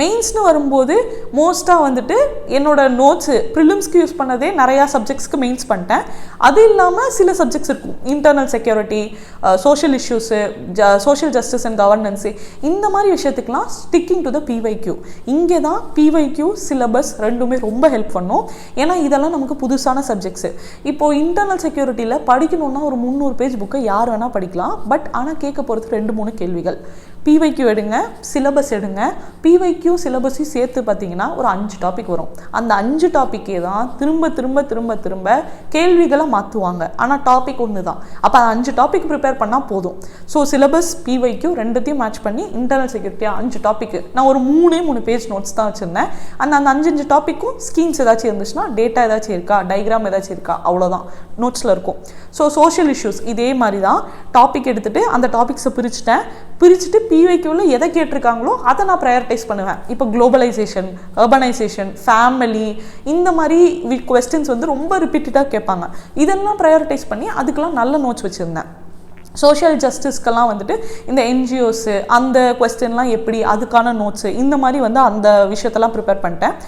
மெயின்ஸ்னு வரும்போது மோஸ்ட்டாக வந்துட்டு என்னோட நோட்ஸு ப்ரிலிம்ஸ்க்கு யூஸ் பண்ணதே நிறையா சப்ஜெக்ட்ஸ்க்கு மெயின்ஸ் பண்ணிட்டேன். அது இல்லாமல் சில சப்ஜெக்ட்ஸ் இருக்கும், internal security, social issues, social justice and governance, இந்த மாதிரி விஷயத்துக்குலாம் ஸ்டிக்கிங் டு த பிவைக்யூ. இங்கே தான் பிவைக்யூ சிலபஸ் ரெண்டுமே ரொம்ப ஹெல்ப் பண்ணும். ஏன்னா இதெல்லாம் நமக்கு புதுசான சப்ஜெக்ட்ஸு. இப்போது இன்டர்னல் செக்யூரிட்டியில் படிக்கணுன்னா ஒரு 300 பேஜ் புக்கை யார் வேணால் படிக்கலாம். பட் ஆனால் கேட்க போகிறது 2-3 கேள்விகள். பிவைக்யூ எடுங்க, சிலபஸ் எடுங்க. பிவைக்யூ சிலபஸையும் சேர்த்து பார்த்தீங்கன்னா ஒரு 5 டாபிக் வரும். அந்த 5 டாப்பிக்கே தான் திரும்ப திரும்ப திரும்ப திரும்ப கேள்விகளை மாற்றுவாங்க. ஆனால் டாபிக் ஒன்று தான். அப்போ 5 டாபிக் ப்ரிப்பேர் பண்ணால் போதும். ஸோ சிலபஸ் பிவைக்யூ ரெண்டுத்தையும் மேட்ச் பண்ணி இன்டர்னல் செக்யூரிட்டியாக 5 டாப்பிக்கு நான் ஒரு 3 பேஜ் நோட்ஸ் தான் வச்சுருந்தேன். அந்த 5 டாப்பிக்கும் ஸ்கீம்ஸ் ஏதாச்சும் இருந்துச்சுன்னா, டேட்டா ஏதாச்சும் இருக்கா, டயக்ராம் ஏதாச்சும் இருக்கா, அவ்வளோதான் நோட்ஸில் இருக்கும். ஸோ சோஷியல் இஷ்யூஸ் இதே மாதிரி தான். டாபிக் எடுத்துகிட்டு அந்த டாபிக்ஸை பிரிச்சுட்டு பிவைக்யூவில் எதை கேட்டிருக்காங்களோ அதை நான் ப்ரையாரிட்டைஸ் பண்ணுவேன். இப்போ குளோபலைசேஷன், அர்பனைசேஷன், ஃபேமிலி, இந்த மாதிரி குவெஸ்டின்ஸ் வந்து ரொம்ப ரிப்பீட்டடாக கேட்பாங்க. இதெல்லாம் ப்ரையாரிட்டைஸ் பண்ணி அதுக்கெல்லாம் நல்ல நோட்ஸ் வச்சுருந்தேன். சோஷியல் ஜஸ்டிஸ்க்கெல்லாம் வந்துட்டு இந்த என்ஜிஓஸு அந்த கொஸ்டின்லாம் எப்படி, அதுக்கான நோட்ஸு, இந்த மாதிரி வந்து அந்த விஷயத்தெல்லாம் ப்ரிப்பேர் பண்ணிட்டேன்.